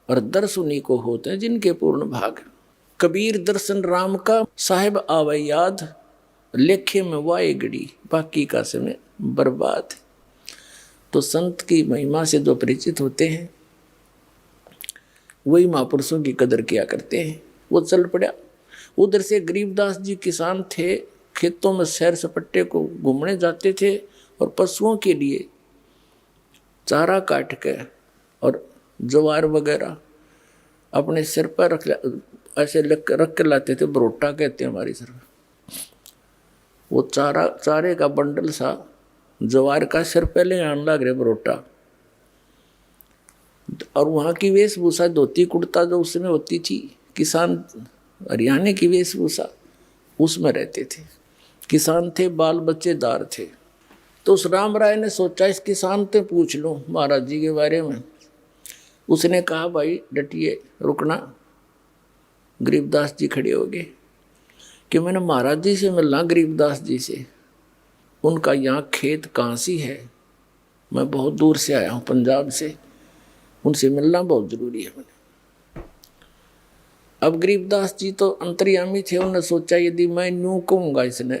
और दर्श उन्हीं को होते हैं जिनके पूर्ण भाग। कबीर दर्शन राम का साहिब आवे याद, लेखे में वाए गड़ी बाकी का समय बर्बाद। तो संत की महिमा से जो परिचित होते हैं वही महापुरुषों की कदर किया करते हैं। वो चल पड़ा। उधर से गरीबदास जी किसान थे, खेतों में सैर सपट्टे को घूमने जाते थे और पशुओं के लिए चारा काट के और ज्वार वगैरह अपने सिर पर ऐसे रख के लाते थे। बरोटा कहते हैं हमारी तरफ। वो चारे का बंडल सा ज्वार का सिर पहले आने लग रहे बरोटा। और वहाँ की वेशभूषा धोती कुर्ता जो उसमें होती थी, किसान हरियाणा की वेशभूषा उसमें रहते थे। किसान थे, बाल बच्चेदार थे। तो उस राम राय ने सोचा इस किसान से पूछ लूं महाराज जी के बारे में। उसने कहा भाई डटिए, रुकना। गरीबदास जी खड़े हो गए कि मैंने महाराज जी से मिलना, गरीबदास जी से। उनका यहाँ खेत कहाँ सी है, मैं बहुत दूर से आया हूँ पंजाब से, उनसे मिलना बहुत जरूरी है मैंने। अब गरीबदास जी तो अंतर्यामी थे। उन्होंने सोचा यदि मैं यूं कहूँगा इसने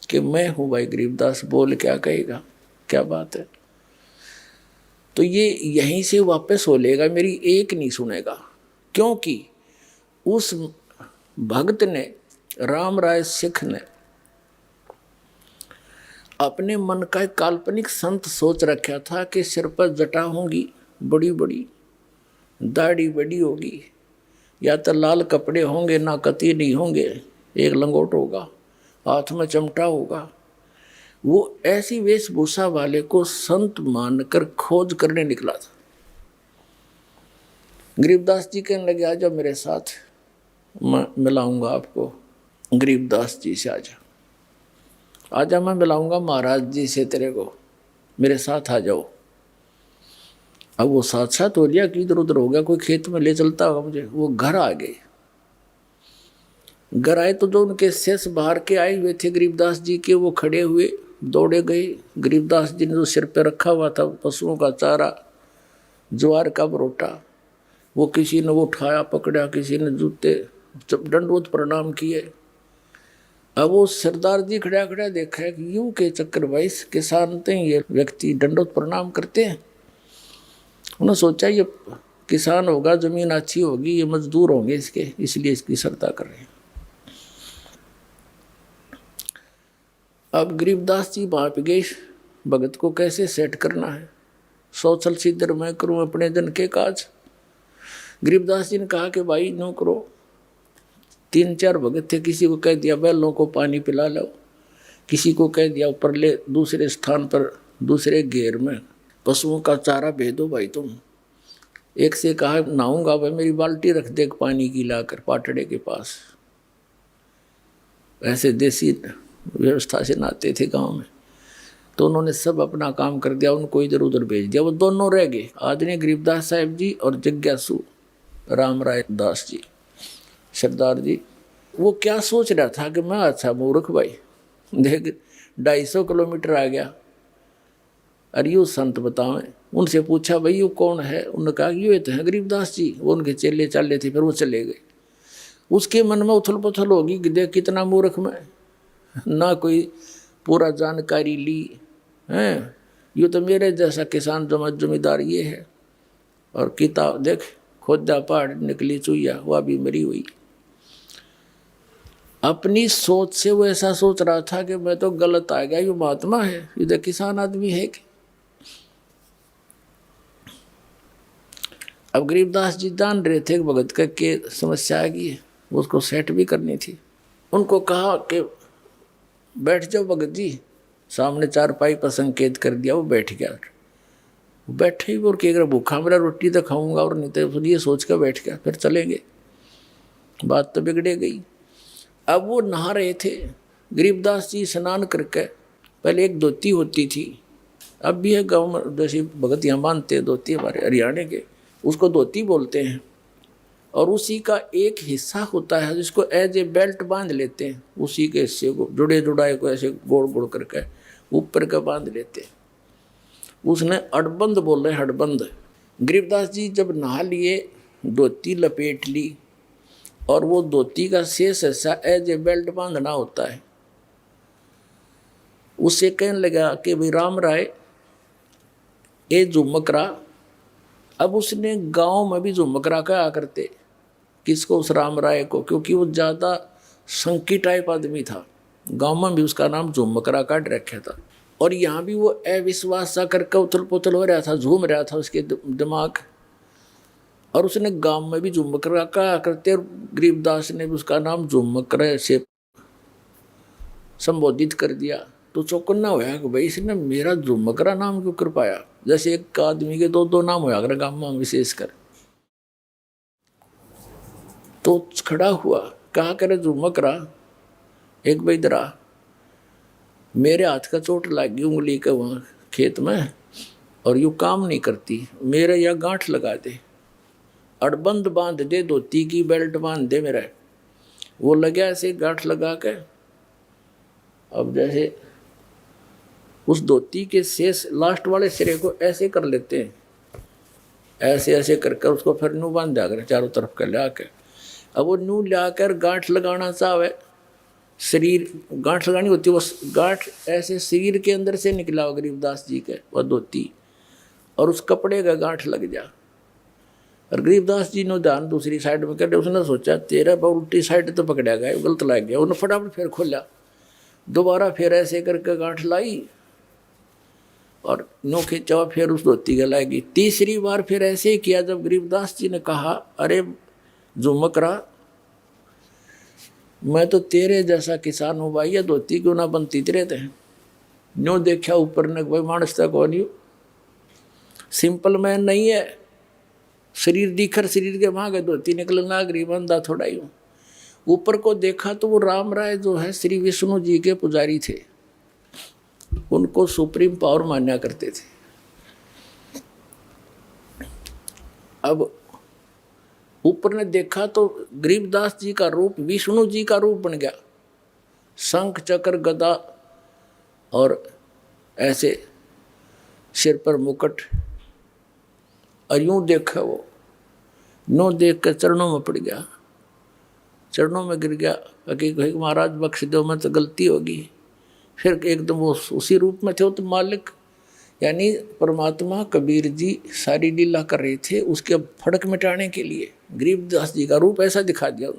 कि मैं हूँ भाई गरीबदास, बोल क्या कहेगा, क्या बात है। तो ये यहीं से वापस हो लेगा, मेरी एक नहीं सुनेगा। क्योंकि उस भक्त ने, राम राय सिख ने, अपने मन का एक काल्पनिक संत सोच रखा था कि सिर पर जटा होंगी बड़ी बड़ी, दाढ़ी बड़ी होगी, या तो लाल कपड़े होंगे, ना कती नहीं होंगे, एक लंगोट होगा, हाथ में चमटा होगा। वो ऐसी वेशभूषा वाले को संत मानकर खोज करने निकला था। गरीबदास जी कहने लगे आ जाओ मेरे साथ, मैं मिलाऊंगा आपको गरीबदास जी से। आजा मैं मिलाऊंगा महाराज जी से तेरे को, मेरे साथ आ जाओ। अब वो साथ साथ हो गया कि इधर उधर हो गया, कोई खेत में ले चलता होगा मुझे। वो घर आ गए। घर आए तो जो उनके शेष बाहर के आए हुए थे गरीबदास जी के, वो खड़े हुए, दौड़े गए। गरीबदास जी ने जो सिर पे रखा हुआ था पशुओं का चारा, ज्वार का बरोटा, वो किसी ने वो उठाया पकड़ा, किसी ने जूते दंडवत प्रणाम किए। अब वो सरदार जी खड़ा खड़ा देखा है कि यूं के चक्कर भाई किसान ये व्यक्ति दंडवत प्रणाम करते हैं। उन्होंने सोचा ये किसान होगा, जमीन अच्छी होगी, ये मजदूर होंगे इसके, इसलिए इसकी श्रद्धा कर रहे हैं। अब गरीबदास जी वहां पे गए, भगत को कैसे सेट करना है। सोचल सिद्धर मैं करूं अपने जन के काज। गरीबदास जी ने कहा कि भाई नो करो। 3-4 भगत थे, किसी को कह दिया बैलों को पानी पिला लो, किसी को कह दिया ऊपर ले दूसरे स्थान पर दूसरे घेर में पशुओं का चारा भेदो भाई तुम। एक से कहा नहाऊंगा भाई, मेरी बाल्टी रख दे पानी की लाकर पाटड़े के पास। ऐसे देसी व्यवस्था से नहाते थे गांव में। तो उन्होंने सब अपना काम कर दिया, उनको इधर उधर भेज दिया। वो दोनों रह गए, आदरणीय गरीबदास साहब जी और जिज्ञासु राम राय दास जी सरदार जी। वो क्या सोच रहा था कि मैं अच्छा मूर्ख भाई, देख 250 किलोमीटर आ गया, अरे यू संत बतावें। उनसे पूछा भाई यू कौन है। उन्होंने कहा ये तो है गरीबदास जी। वो उनके चेले चाले थे, फिर वो चले गए। उसके मन में उथल पुथल होगी कि देख कितना मूर्ख मैं, ना कोई पूरा जानकारी ली है। ये तो मेरे जैसा किसान जमींदार ये है, और किताब देख खोदा पहाड़ निकली चुईया, वह भी मरी हुई। अपनी सोच से वो ऐसा सोच रहा था कि मैं तो गलत आ गया, ये महात्मा है, इधर किसान आदमी है कि। अब गरीबदास जी जान रहे थे कि भगत का के समस्या आ गई है, उसको सेट भी करनी थी। उनको कहा कि बैठ जाओ भगत जी। सामने 4 पाई पर संकेत कर दिया, वो बैठ गया। बैठे ही और कि अगर भूखा मेरा रोटी तो खाऊंगा, और नहीं तो ये सोच कर बैठ गया, फिर चलेंगे। बात तो बिगड़े गई। अब वो नहा रहे थे। गरीबदास जी स्नान करके, पहले एक धोती होती थी, अब भी है गाँव में, जैसे भगत यहाँ बांधते हैं धोती हमारे हरियाणा के, उसको धोती बोलते हैं। और उसी का एक हिस्सा होता है जिसको एज ए बेल्ट बांध लेते हैं, उसी के हिस्से को जुड़े जुड़ाए को ऐसे गोड़ गोड़ करके ऊपर का बांध लेते हैं। उसने हड़बंद बोल रहे, हड़बंद। गरीबदास जी जब नहा लिए धोती लपेट ली और वो धोती का शेष हिस्सा एज ए बेल्ट बांधना होता है। उसे कहने लगा कि भाई राम राय ये झुमकरा। अब उसने गांव में भी झुमकरा कहा करते किसको, उस राम राय को, क्योंकि वो ज़्यादा संकी टाइप आदमी था। गांव में भी उसका नाम झुमकरा काट रखा था। और यहाँ भी वो अविश्वास सा करके उथल पुथल हो रहा था, झूम रहा था उसके दिमाग। और उसने गांव में भी झुमकरा कहा करते और गरीबदास ने भी उसका नाम झुमकरा से संबोधित कर दिया। तो चौकन्ना होया कि भाई इसने मेरा झुमकरा नाम क्यों कर पाया। जैसे एक आदमी के दो दो नाम होया कर गांव में विशेषकर। तो खड़ा हुआ, कहा करे झुमकरा एक बैदरा, मेरे हाथ का चोट लग गई उंगली के वहाँ खेत में और यूँ काम नहीं करती, मेरे यहाँ गांठ लगा दे, अड़बंद बांध दे, धोती की बेल्ट बांध दे मेरा। वो लगा ऐसे गांठ लगा के। अब जैसे उस धोती के शेष लास्ट वाले सिरे को ऐसे कर लेते हैं, ऐसे ऐसे करके उसको फिर नू बांध दिया कर चारों तरफ कर ला के। अब वो नू लाकर गांठ लगाना चाहे, शरीर गांठ लगानी होती है, वो गांठ ऐसे शरीर के अंदर से निकला हो गरीबदास जी के वह धोती, और उस कपड़े का गांठ लग जा। और गरीबदास जी ने ध्यान दूसरी साइड में कर, उसने सोचा तेरा पर उल्टी साइड तो पकड़ा गया, गलत लग गया। उन्होंने फटाफट फिर खोला, दोबारा फिर ऐसे करके गांठ लाई और नो खींचा, फिर उस धोती का लाएगी। तीसरी बार फिर ऐसे ही किया। जब गरीबदास जी ने कहा अरे झुमकरा, मैं तो तेरे जैसा किसान हूँ भाई, ये धोती क्यों ना बनती तेरे थे। न्यो देखा ऊपर ने, भाई मानस तक हो नहीं, सिंपल मैन नहीं है, शरीर दिखर शरीर के वहाँ गए धोती निकलना गरीब बंदा थोड़ा ही हूँ। ऊपर को देखा तो वो राम राय जो है श्री विष्णु जी के पुजारी थे, उनको सुप्रीम पावर मान्या करते थे। अब ऊपर ने देखा तो गरीबदास जी का रूप विष्णु जी का रूप बन गया, शंख चक्र गदा और ऐसे सिर पर मुकुट। और यूं देखा वो, नो देख कर चरणों में पड़ गया, चरणों में गिर गया कि महाराज बख्श दो, मैं तो गलती होगी। फिर एकदम वो उसी रूप में थे, वो तो मालिक यानी परमात्मा कबीर जी सारी लीला कर रहे थे उसके फड़क मिटाने के लिए। गरीबदास जी का रूप ऐसा दिखा दिया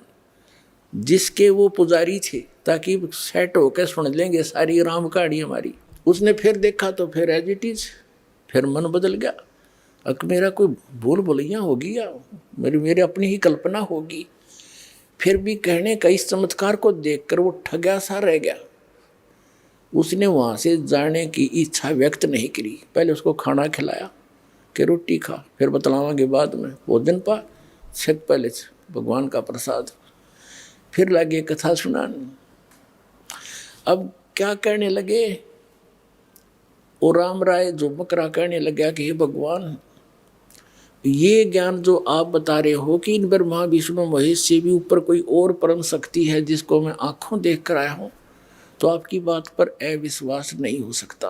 जिसके वो पुजारी थे, ताकि सेट होकर सुन लेंगे सारी राम कहानी हमारी। उसने फिर देखा तो फिर एज इट इज, फिर मन बदल गया। अब मेरा कोई भूल भुलैया होगी या मेरी अपनी ही कल्पना होगी। फिर भी कहने का इस चमत्कार को देखकर वो ठगा सा रह गया। उसने वहाँ से जाने की इच्छा व्यक्त नहीं करी। पहले उसको खाना खिलाया कि रोटी खा, फिर बतलावांगे बाद में, भोजन पा छक पहले भगवान का प्रसाद। फिर लगे कथा सुनाने। अब क्या कहने लगे, वो राम राय झुमकरा कहने लगा कि हे भगवान, ये ज्ञान जो आप बता रहे हो कि इन ब्रह्मा विष्णु महेश से भी ऊपर कोई और परम शक्ति है जिसको मैं आंखों देख कर आया हूँ, तो आपकी बात पर अविश्वास नहीं हो सकता।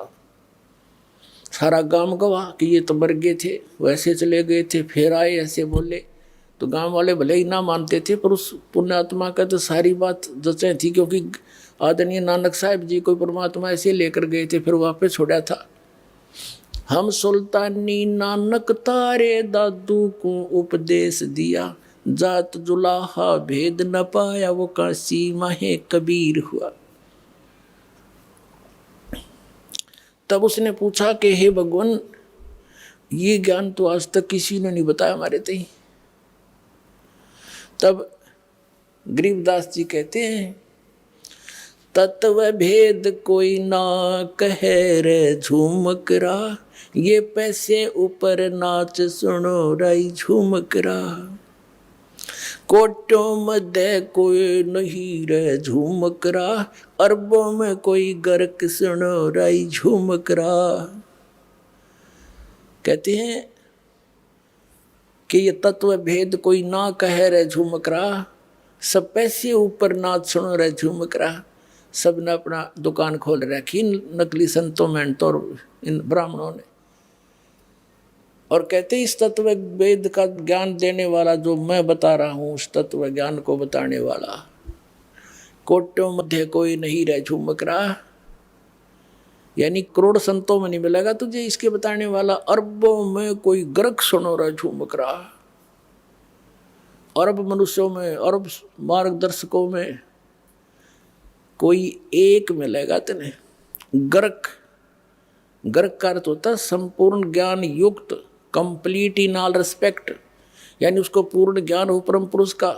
सारा गांव गवाह कि ये तो मर गए थे, वैसे चले गए थे, फिर आए ऐसे बोले। तो गांव वाले भले ही ना मानते थे, पर उस पुण्यात्मा का तो सारी बात जचे थी, क्योंकि आदरणीय नानक साहब जी को परमात्मा ऐसे लेकर गए थे, फिर वापस छोड़ा था। हम सुल्तानी नानक तारे दादू को उपदेश दिया, जात जुलाहा भेद न पाया, वो काशी माहे कबीर हुआ। तब उसने पूछा कि हे भगवान, ये ज्ञान तो आज तक किसी ने नहीं बताया हमारे तई। तब गरीबदास जी कहते हैं, तत्व भेद कोई ना कहे रे झूमकरा, ये पैसे ऊपर नाच सुनो राई झूमकरा। कोटों मध्य कोई नहीं रे झूमकरा, अरबों में कोई गर्क सुनो राई झूमकरा। कहते हैं कि ये तत्व भेद कोई ना कहे रे झूमकरा, सब पैसे ऊपर नाच सुनो रे झूमकरा। सब ने अपना दुकान खोल रखी नकली संतों में तो इन ब्राह्मणों ने, और कहते इस तत्व वेद का ज्ञान देने वाला जो मैं बता रहा हूं, उस तत्व ज्ञान को बताने वाला कोट्यों मध्य कोई नहीं रह झुमक रहा, यानी करोड़ संतों में नहीं मिलेगा तुझे इसके बताने वाला, अरबों में कोई गर्क सुनो रहा झुमक रहा, अरब मनुष्यों में, अरब मार्गदर्शकों में कोई एक मिलेगा तेने। गर्क, गर्क का अर्थ होता है संपूर्ण ज्ञान युक्त, कंप्लीट इन ऑल रिस्पेक्ट, यानी उसको पूर्ण ज्ञान हो परम पुरुष का,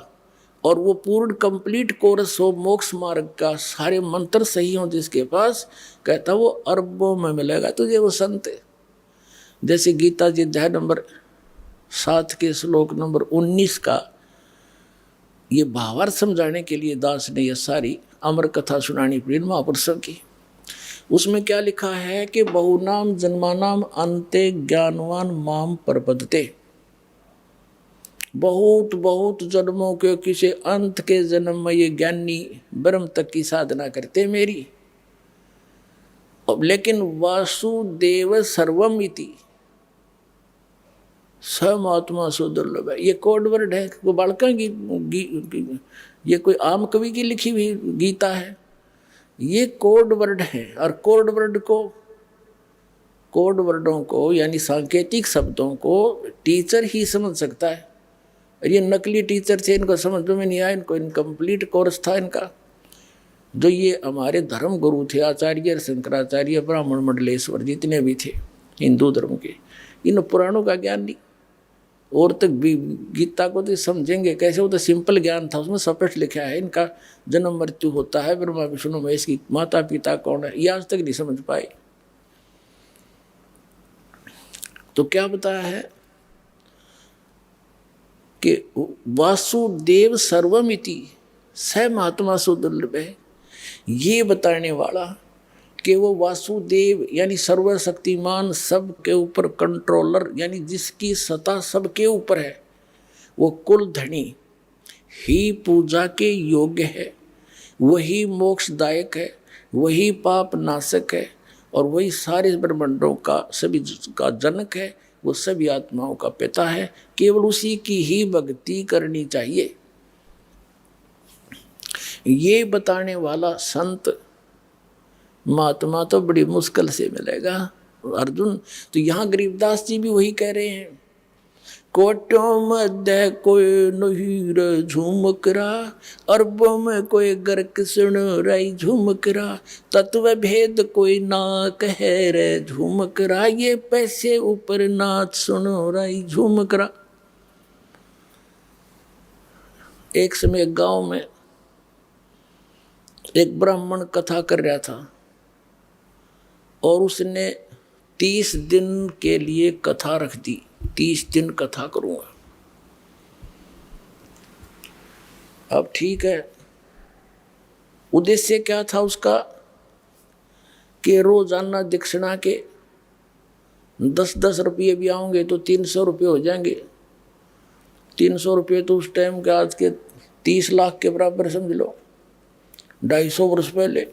और वो पूर्ण कंप्लीट कोर्स हो मोक्ष मार्ग का, सारे मंत्र सही हो जिसके पास, कहता वो अरबों में मिलेगा तुझे वो संत। जैसे गीता जी अध्याय नंबर 7 के श्लोक नंबर 19 का ये भावार्थ समझाने के लिए दास ने ये सारी अमर कथा सुनानी पड़ी महापुरुषों की। उसमें क्या लिखा है कि बहुनाम जन्मानाम अंते ज्ञानवान माम प्रपद्यते, बहुत बहुत जन्मों के किसी अंत के जन्म में ये ज्ञानी ब्रह्म तक की साधना करते मेरी। अब लेकिन वासुदेव सर्वम इति समात्मा सो दुर्लभ है, ये कोड वर्ड है, वो बालका की ये कोई आम कवि की लिखी हुई गीता है, ये कोड वर्ड है। और कोड वर्डों को यानी सांकेतिक शब्दों को टीचर ही समझ सकता है, और ये नकली टीचर थे, इनको समझ में नहीं आया, इनको इनकम्प्लीट कोर्स था इनका। जो ये हमारे धर्म गुरु थे आचार्य शंकराचार्य ब्राह्मण मंडलेश्वर जितने भी थे हिंदू धर्म के, इन पुराणों का ज्ञान नहीं, और तक भी गीता को तो समझेंगे कैसे, वो तो सिंपल ज्ञान था, उसमें स्पष्ट लिखा है इनका जन्म मृत्यु होता है, ब्रह्मा विष्णु महेश की माता पिता कौन है, ये आज तक नहीं समझ पाए। तो क्या बताया है कि वासुदेव सर्वमिति स महात्मा सुदुर्लभ है, ये बताने वाला कि वो वासुदेव यानी सर्वशक्तिमान, सबके ऊपर कंट्रोलर, यानी जिसकी सत्ता सबके ऊपर है, वो कुल धनी ही पूजा के योग्य है, वही मोक्षदायक है, वही पाप नाशक है, और वही सारे ब्रह्मांडों का सभी का जनक है, वो सभी आत्माओं का पिता है, केवल उसी की ही भक्ति करनी चाहिए। ये बताने वाला संत महात्मा तो बड़ी मुश्किल से मिलेगा अर्जुन। तो यहाँ गरीबदास जी भी वही कह रहे हैं, कोटों मध्य कोई नहीं रे झुमकरा, अरबों में कोई गर्क सुन रही झुमकरा, तत्व भेद कोई ना कहे रे झुमकरा, ये पैसे ऊपर नाच सुनो रही झुमकरा। एक समय गांव में एक ब्राह्मण कथा कर रहा था, और उसने 30 दिन के लिए कथा रख दी, 30 दिन कथा करूंगा। अब ठीक है, उद्देश्य क्या था उसका कि रोजाना दक्षिणा के 10-10 रुपये भी आओगे तो 300 रुपये हो जाएंगे। 300 रुपये तो उस टाइम के आज के 30 लाख के बराबर समझ लो। 250 वर्ष पहले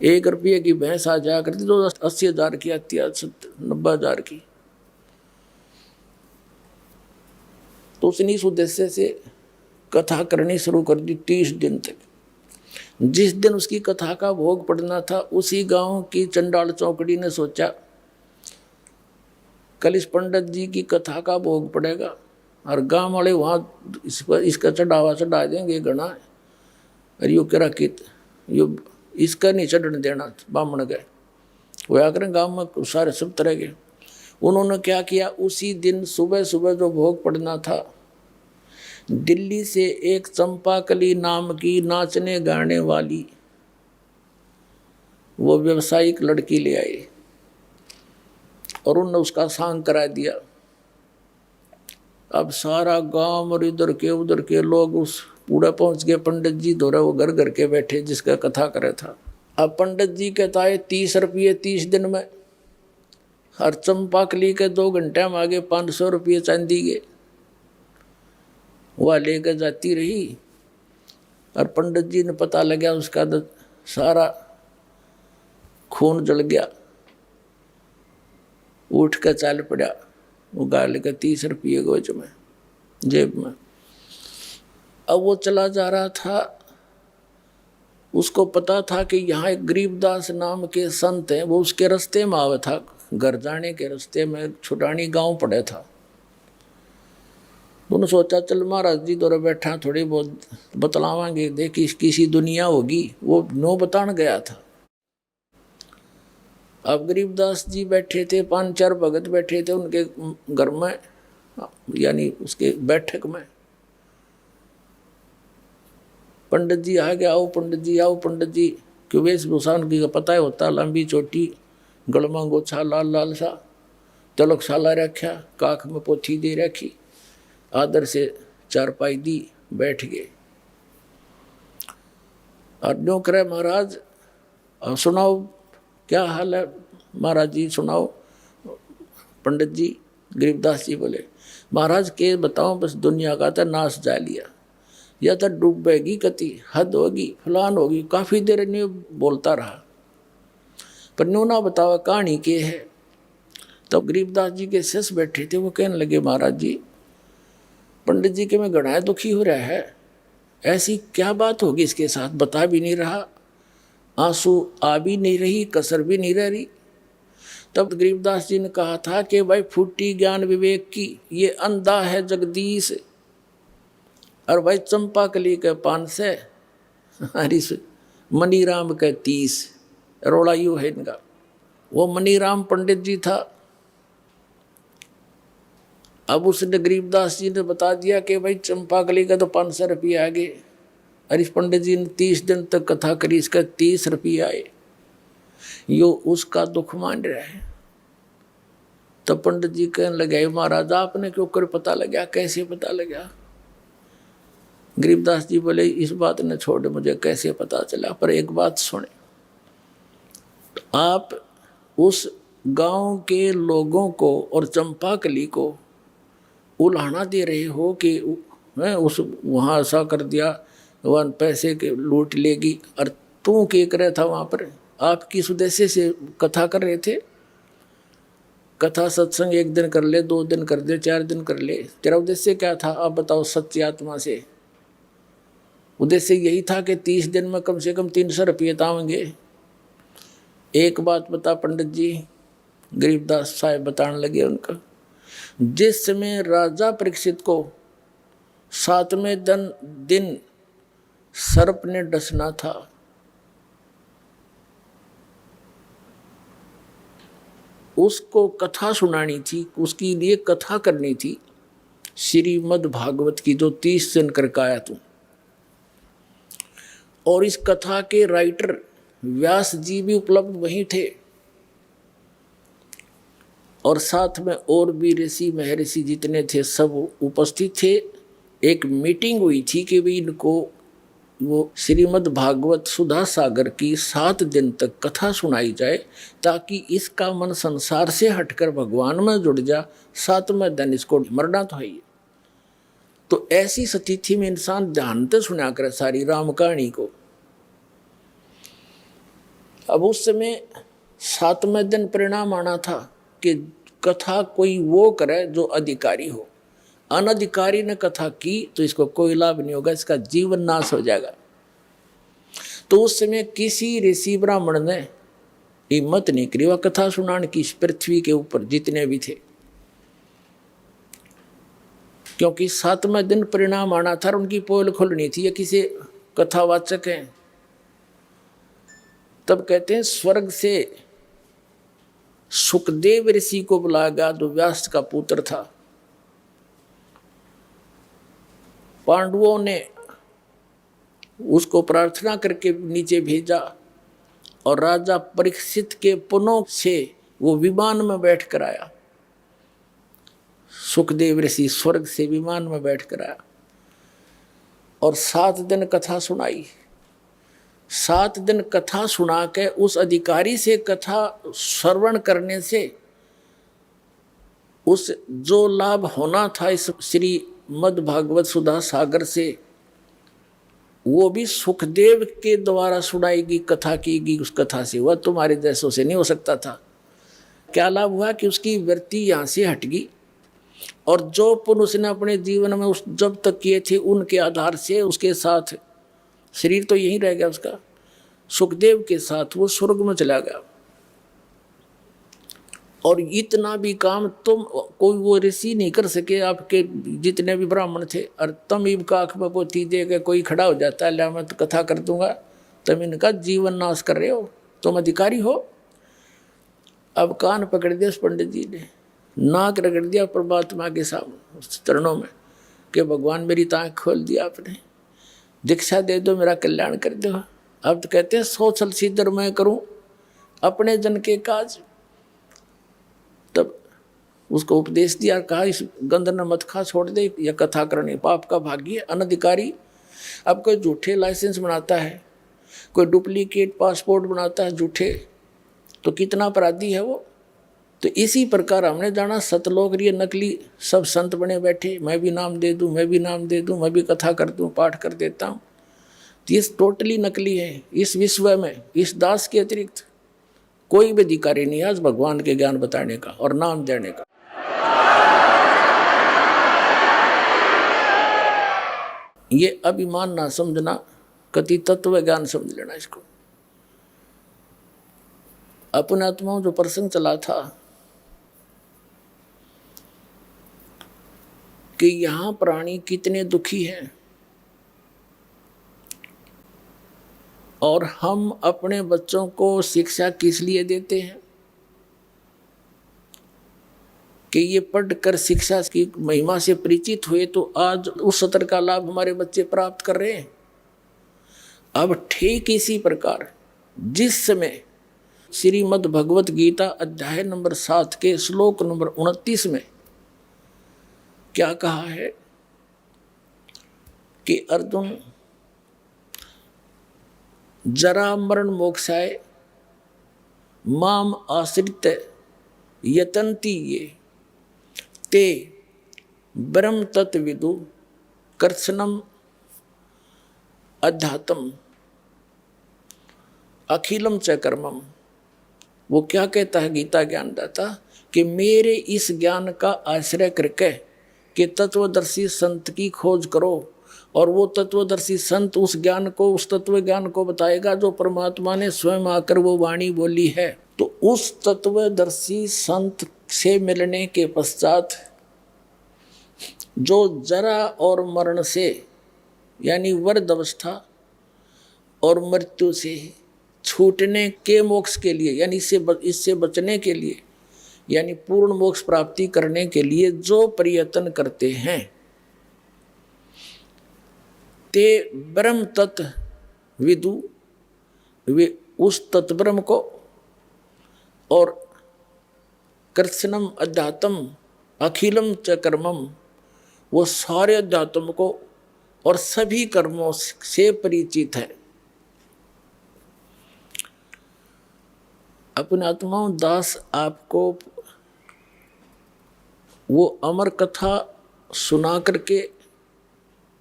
1 रुपये की भैंस आ जाया करती तो 80,000 की आती है, 90,000 की। तो उसने इस उद्देश्य से कथा करनी शुरू कर दी 30 दिन तक। जिस दिन उसकी कथा का भोग पड़ना था, उसी गांव की चंडाल चौकड़ी ने सोचा कल इस पंडित जी की कथा का भोग पड़ेगा, और गांव वाले वहाँ इसका चढ़ावा चढ़ा देंगे घना, और यो करा कि यो इसका नहीं चढ़ने देना। ब्राह्मण गए, वो आकर गांव में सारे सब तरह के। उन्होंने क्या किया, उसी दिन सुबह सुबह जो भोग पड़ना था, दिल्ली से एक चंपाकली नाम की नाचने गाने वाली वो व्यवसायिक लड़की ले आए, और उन्होंने उसका सांग करा दिया। अब सारा गांव और इधर के उधर के लोग उस पूरा पहुंच गए पंडित जी दौरा, वो घर घर के बैठे जिसका कथा करे था। अब पंडित जी कहता है 30 रुपये 30 दिन में, हर चंपाकली के 2 घंटे में आगे 500 रुपये चांदी के वह लेकर जाती रही। और पंडित जी ने पता लगा, उसका तो सारा खून जल गया, उठ कर चाल पड़ा, वो गाल के 30 रुपये गोज में जेब में। अब वो चला जा रहा था, उसको पता था कि यहाँ एक गरीबदास नाम के संत हैं, वो उसके रास्ते में आवे था, घर जाने के रास्ते में छुटानी गांव पड़े था। उन्होंने सोचा चल महाराज जी दौरे बैठा थोड़ी बहुत बतलावांगे, देखी किसी दुनिया होगी, वो नो बतान गया था। अब गरीबदास जी बैठे थे, 5-4 भगत बैठे थे उनके घर में, यानी उसके बैठक में। पंडित जी आ गया, आओ पंडित जी, आओ पंडित जी। क्यों वेशभूषा उनकी पता ही होता, लंबी चोटी, गलमा गोछा लाल लाल सा, तिलक साला रखा, काख में पोथी दे रखी, आदर से चारपाई दी, बैठ गए। और न्यों करे महाराज सुनाओ क्या हाल है महाराज जी, सुनाओ। पंडित जी गरीबदास जी बोले महाराज के बताओ, बस दुनिया का तो नाश जा लिया, या तो डूबेगी कति, हद होगी, फलान होगी। काफ़ी देर न्यू बोलता रहा, पर न्यू ना बतावा कहानी के है। तब गरीबदास जी के शिष्य बैठे थे, वो कहने लगे महाराज जी पंडित जी के में गणाए दुखी हो रहा है, ऐसी क्या बात होगी इसके साथ, बता भी नहीं रहा, आंसू आ भी नहीं रही, कसर भी नहीं रह रही। तब गरीबदास जी ने कहा था कि भाई फूटी ज्ञान विवेक की, ये अंधा है जगदीश, और भाई चंपा कली के 5 से हरीश मनीराम के 30, रोड़ा यू है इनका। वो मनीराम पंडित जी था। अब उसने गरीबदास जी ने बता दिया कि भाई चंपा कली का तो 500 रुपये आ गए, और इस पंडित जी ने 30 दिन तक कथा करी, इसका 30 रुपये आए, यो उसका दुख मान रहा है। तब पंडित जी कहने लगे महाराज आपने क्यों कर पता लगा, कैसे पता लगा। गरीबदास जी बोले इस बात ने छोड़, मुझे कैसे पता चला, पर एक बात सुने, तो आप उस गांव के लोगों को और चंपाकली को उल्हाना दे रहे हो कि उस वहाँ ऐसा कर दिया, वहाँ पैसे के लूट लेगी, और तू क्या कर रहा था वहाँ पर, आप किस उद्देश्य से कथा कर रहे थे। कथा सत्संग 1 दिन कर ले, 2 दिन कर दे, 4 दिन कर ले, तेरा उद्देश्य क्या था आप बताओ सच्ची आत्मा से। उद्देश्य यही था कि 30 दिन में कम से कम 300 रुपये तावेंगे। एक बात बता पंडित जी, गरीबदास साहब बताने लगे उनका, जिस समय राजा परीक्षित को 7वें दिन सर्प ने डसना था, उसको कथा सुनानी थी, उसके लिए कथा करनी थी श्रीमद् भागवत की, जो 30 दिन करके आया तू। और इस कथा के राइटर व्यास जी भी उपलब्ध वहीं थे, और साथ में और भी ऋषि महर्षि जितने थे सब उपस्थित थे। एक मीटिंग हुई थी कि भी इनको वो श्रीमद् भागवत सुधा सागर की 7 दिन तक कथा सुनाई जाए, ताकि इसका मन संसार से हटकर भगवान में जुड़ जा। 7वें दिन इसको मरना तो है। तो ऐसी स्थिति में इंसान ध्यान से सुना करे सारी राम कहानी को। अब उस समय 7वें दिन परिणाम आना था कि कथा कोई वो करे जो अधिकारी हो। अनधिकारी ने कथा की तो इसको कोई लाभ नहीं होगा, इसका जीवन नाश हो जाएगा। तो उस समय किसी ऋषि ब्राह्मण ने हिम्मत नहीं करी वह कथा सुनाने की, इस पृथ्वी के ऊपर जितने भी थे, क्योंकि 7वें दिन परिणाम आना था, उनकी पोल खुलनी थी। ये किसी कथावाचक हैं, तब कहते हैं स्वर्ग से सुखदेव ऋषि को बुलाया गया, जो व्यास का पुत्र था। पांडवों ने उसको प्रार्थना करके नीचे भेजा, और राजा परीक्षित के पुनों से वो विमान में बैठ कर आया। सुखदेव ऋषि स्वर्ग से विमान में बैठ कर आया और 7 दिन कथा सुनाई। 7 दिन कथा सुना के उस अधिकारी से कथा श्रवण करने से उस जो लाभ होना था इस श्रीमद् भागवत सुधा सागर से, वो भी सुखदेव के द्वारा सुनाएगी, कथा कीगी उस कथा से। वह तुम्हारे जैसों से नहीं हो सकता था। क्या लाभ हुआ कि उसकी वृत्ति यहाँ से हट गई और जो पुण्य उसने अपने जीवन में उस जब तक किए थे उनके आधार से उसके साथ शरीर तो यहीं रह गया उसका, सुखदेव के साथ वो स्वर्ग में चला गया। और इतना भी काम तुम कोई वो ऋषि नहीं कर सके, आपके जितने भी ब्राह्मण थे। और तम इब का आँख में पोती दे के कोई खड़ा हो जाता है, मैं तो कथा कर दूंगा, तुम इनका जीवन नाश कर रहे हो, तुम अधिकारी हो। अब कान पकड़ दिया उस पंडित जी ने, नाक रगड़ दिया परमात्मा के सामने चरणों में कि भगवान मेरी ताँख खोल दिया आपने, दीक्षा दे दो, मेरा कल्याण कर दो। अब तो कहते हैं 100 छल सिद्धर मैं करूं अपने जन के काज। तब उसको उपदेश दिया, कहा इस गंध न मत खा, छोड़ दे, यह कथा करने पाप का भागी है, अनधिकारी। अब कोई झूठे लाइसेंस बनाता है, कोई डुप्लीकेट पासपोर्ट बनाता है झूठे, तो कितना अपराधी है वो। तो इसी प्रकार हमने जाना सतलोक ये नकली सब संत बने बैठे, मैं भी नाम दे दूं, मैं भी नाम दे दूं, मैं भी कथा कर दूं, पाठ कर देता हूं। तो ये टोटली नकली है। इस विश्व में इस दास के अतिरिक्त कोई भी अधिकारी नहीं आज भगवान के ज्ञान बताने का और नाम देने का। ये अभिमान ना समझना, कति तत्व ज्ञान समझ लेना इसको। अपने आत्माओं जो प्रसंग चला था कि यहां प्राणी कितने दुखी हैं और हम अपने बच्चों को शिक्षा किस लिए देते हैं कि ये पढ़कर शिक्षा की महिमा से परिचित हुए तो आज उस सत्र का लाभ हमारे बच्चे प्राप्त कर रहे हैं। अब ठीक इसी प्रकार जिस समय श्रीमद् भगवत गीता अध्याय नंबर 7 के श्लोक नंबर 29 में क्या कहा है कि अर्जुन जरा मरण मोक्षाय माम आश्रित यतन्ति ये ते ब्रह्म तत्विदु कर्षणम अध्यात्म अखिलम च कर्मम। वो क्या कहता है गीता ज्ञानदाता कि मेरे इस ज्ञान का आश्रय करके कि तत्वदर्शी संत की खोज करो और वो तत्वदर्शी संत उस ज्ञान को, उस तत्व ज्ञान को बताएगा जो परमात्मा ने स्वयं आकर वो वाणी बोली है। तो उस तत्वदर्शी संत से मिलने के पश्चात जो जरा और मरण से यानी वृद्ध अवस्था और मृत्यु से छूटने के मोक्ष के लिए यानी इससे बचने के लिए यानी पूर्ण मोक्ष प्राप्ति करने के लिए जो प्रयत्न करते हैं ते ब्रह्म तत्व विदु, वे उस तत्ब्रह्म को और कृष्णम अध्यात्म अखिलम च कर्मम, वो सारे अध्यात्म को और सभी कर्मों से परिचित है। अपने आत्माओं दास आपको वो अमर कथा सुना करके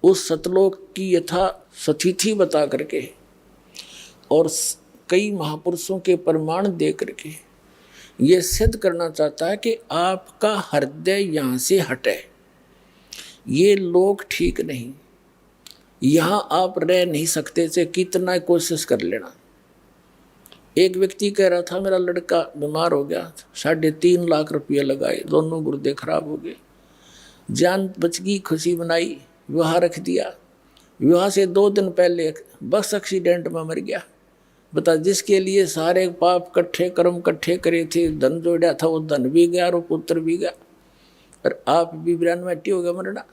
उस सतलोक की यथा सतिथि बता करके और कई महापुरुषों के प्रमाण दे करके ये सिद्ध करना चाहता है कि आपका हृदय यहाँ से हटे, ये लोग ठीक नहीं, यहाँ आप रह नहीं सकते से कितना कोशिश कर लेना। एक व्यक्ति कह रहा था मेरा लड़का बीमार हो गया, 3.5 लाख रुपये लगाए, दोनों गुर्दे खराब हो गए, जान बच गई, खुशी बनाई, विवाह रख दिया। विवाह से 2 दिन पहले बस एक्सीडेंट में मर गया। बता, जिसके लिए सारे पाप कट्ठे कर्म कट्ठे करे थे, धन जोड़ा था, वो धन भी गया और पुत्र भी गया, और आप भी 92 हो गया मरना।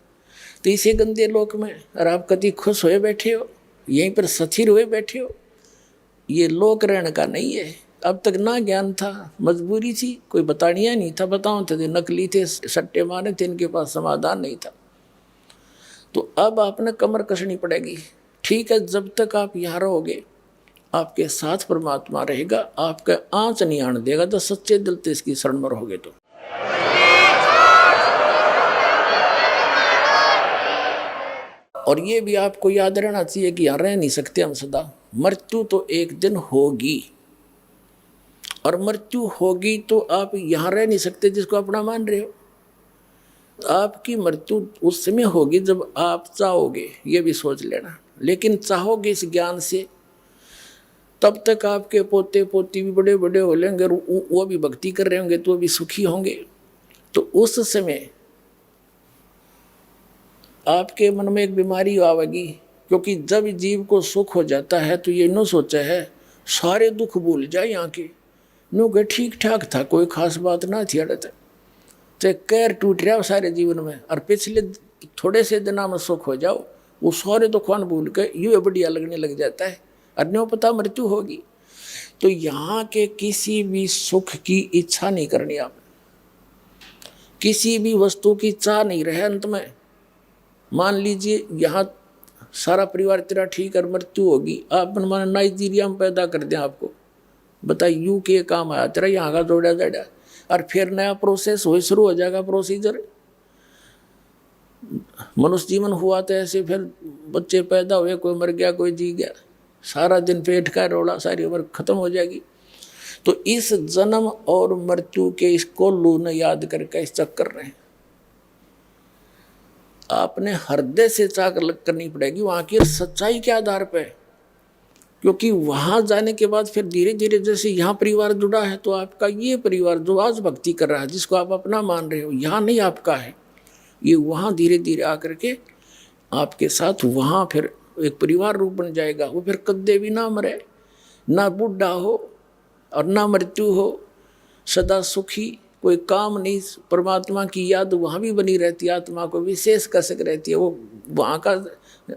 तो इसे गंदे लोक में और आप कभी खुश हुए बैठे हो, यहीं पर स्थिर हुए बैठे हो। ये लोक रहने का नहीं है। अब तक ना ज्ञान था, मजबूरी थी, कोई बतानिया नहीं था, बताओ थे नकली थे, सट्टे मारे थे, इनके पास समाधान नहीं था। तो अब आपने कमर कसनी पड़ेगी। ठीक है, जब तक आप यहाँ रहोगे आपके साथ परमात्मा रहेगा, आपका आँच नहीं आने देगा, तो सच्चे दिल से इसकी शरण में रहोगे। तो और ये भी आपको याद रहना चाहिए कि यहाँ रह नहीं सकते हम सदा, मृत्यु तो एक दिन होगी, और मृत्यु होगी तो आप यहाँ रह नहीं सकते जिसको अपना मान रहे हो। आपकी मृत्यु उस समय होगी जब आप चाहोगे, ये भी सोच लेना। लेकिन चाहोगे इस ज्ञान से, तब तक आपके पोते पोती भी बड़े बड़े हो लेंगे, वो भी भक्ति कर रहे होंगे, तो वो भी सुखी होंगे। तो उस समय आपके मन में एक बीमारी आवेगी, क्योंकि जब जीव को सुख हो जाता है तो ये न सोचा है सारे दुख भूल जाए यहाँ के, नो के ठीक ठाक था, कोई खास बात ना थी अड़ते, तो कैर टूट रहा सारे जीवन में, और पिछले थोड़े से दिनों में सुख हो जाओ, वो सारे दुखान भूल के यूँ बढ़िया लगने लग जाता है, और न्यों पता मृत्यु होगी। तो यहाँ के किसी भी सुख की इच्छा नहीं करनी, आप किसी भी वस्तु की चाह नहीं रहे। अंत में मान लीजिए यहाँ सारा परिवार तेरा ठीक और मृत्यु होगी, आप मन नाइजीरिया में पैदा कर दें आपको, बताइए यू के काम आया तेरा, यहाँ का जोड़ा जाड़ा, और फिर नया प्रोसेस हो शुरू हो जाएगा, प्रोसीजर। मनुष्य जीवन हुआ तो ऐसे, फिर बच्चे पैदा हुए, कोई मर गया कोई जी गया, सारा दिन पेट का रोड़ा, सारी उम्र खत्म हो जाएगी। तो इस जन्म और मृत्यु के इसको लू न याद करके इस चक्कर में आपने हृदय से चाह करनी पड़ेगी, वहां की सच्चाई के आधार पे। क्योंकि वहां जाने के बाद फिर धीरे धीरे जैसे यहाँ परिवार जुड़ा है, तो आपका ये परिवार जो आज भक्ति कर रहा है, जिसको आप अपना मान रहे हो, यहाँ नहीं आपका है, ये वहां धीरे धीरे आकर के आपके साथ वहां फिर एक परिवार रूप बन जाएगा। वो फिर कद्दे भी ना मरे, ना बूढ़ा हो और ना मृत्यु हो, सदा सुखी, कोई काम नहीं, परमात्मा की याद वहाँ भी बनी रहती है, आत्मा को विशेष कसक रहती है, वो वहाँ का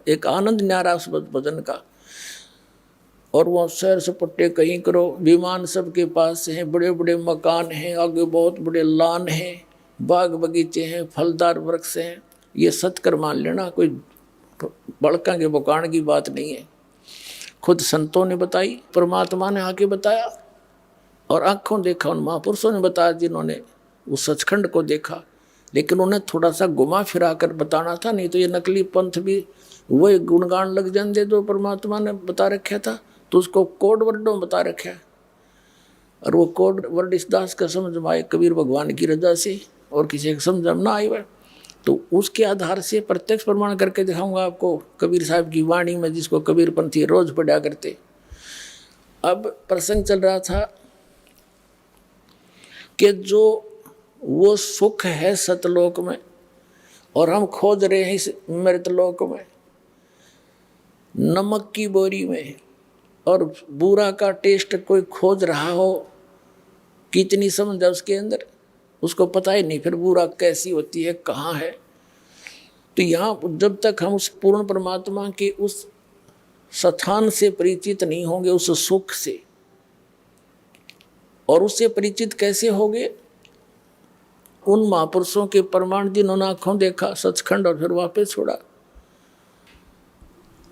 एक आनंद न्यारा उस भजन का। और वो सैर सपट्टे कहीं करो, विमान सबके पास हैं, बड़े बड़े मकान हैं, आगे बहुत बड़े लान हैं, बाग बगीचे हैं, फलदार वृक्ष हैं, ये सत्कर मान लेना, कोई बड़का के बुकान की बात नहीं है। खुद संतों ने बताई, परमात्मा ने आके बताया, और आंखों देखा उन महापुरुषों ने बताया जिन्होंने उस सचखंड को देखा। लेकिन उन्हें थोड़ा सा घुमा फिरा कर बताना था, नहीं तो ये नकली पंथ भी वही गुणगान लग जाते जो परमात्मा ने बता रखा था, तो उसको कोड वर्डों बता रखा है। और वो कोड वर्ड इस दास का समझ में आए कबीर भगवान की रजा से, और किसी का समझ में ना आए वह, तो उसके आधार से प्रत्यक्ष प्रमाण करके दिखाऊंगा आपको कबीर साहब की वाणी में, जिसको कबीर पंथी रोज पढ़ा करते। अब प्रसंग चल रहा था कि जो वो सुख है सतलोक में, और हम खोज रहे हैं इस मृतलोक में, नमक की बोरी में, और बुरा का टेस्ट कोई खोज रहा हो, कितनी समझ है उसके अंदर, उसको पता ही नहीं फिर बुरा कैसी होती है, कहाँ है। तो यहाँ जब तक हम उस पूर्ण परमात्मा के उस स्थान से परिचित नहीं होंगे, उस सुख से, और उससे परिचित कैसे होंगे, उन महापुरुषों के प्रमाण जिन्होंने आंखों देखा सचखंड और फिर वापस छोड़ा,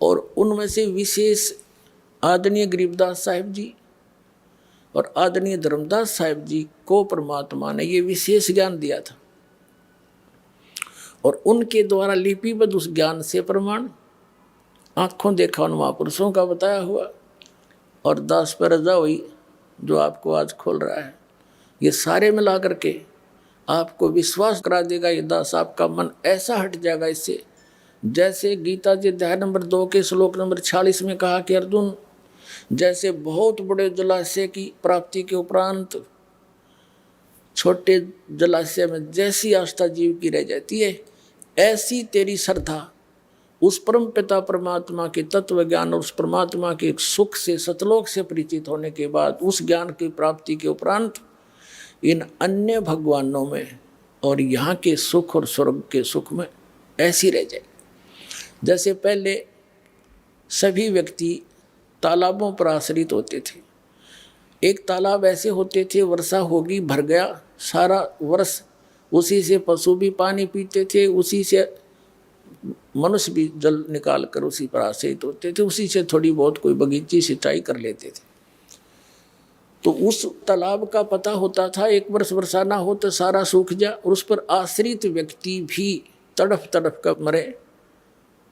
और उनमें से विशेष आदरणीय गरीबदास साहिब जी और आदरणीय धर्मदास साहिब जी को परमात्मा ने ये विशेष ज्ञान दिया था, और उनके द्वारा लिपिबद्ध उस ज्ञान से प्रमाण आंखों देखा उन महापुरुषों का बताया हुआ, और दास पर रजा हुई जो आपको आज खोल रहा है, ये सारे मिला करके आपको विश्वास करा देगा। ये दास आपका मन ऐसा हट जाएगा इससे, जैसे गीता जी अध्याय नंबर 2 के श्लोक नंबर 46 में कहा कि अर्जुन, जैसे बहुत बड़े जलाशय की प्राप्ति के उपरांत छोटे जलाशय में जैसी आस्था जीव की रह जाती है, ऐसी तेरी श्रद्धा उस परम पिता परमात्मा के तत्व ज्ञान और उस परमात्मा के सुख से सतलोक से परिचित होने के बाद, उस ज्ञान की प्राप्ति के उपरांत इन अन्य भगवानों में और यहाँ के सुख और स्वर्ग के सुख में ऐसी रह जाए। जैसे पहले सभी व्यक्ति तालाबों पर आश्रित होते थे, एक तालाब ऐसे होते थे, वर्षा होगी भर गया, सारा वर्ष उसी से पशु भी पानी पीते थे, उसी से मनुष्य भी जल निकाल कर उसी पर आश्रित होते थे, उसी से थोड़ी बहुत कोई बगीची सिंचाई कर लेते थे। तो उस तालाब का पता होता था, एक वर्ष वर्षा ना हो तो सारा सूख जा, और उस पर आश्रित व्यक्ति भी तड़फ तड़फ कर मरे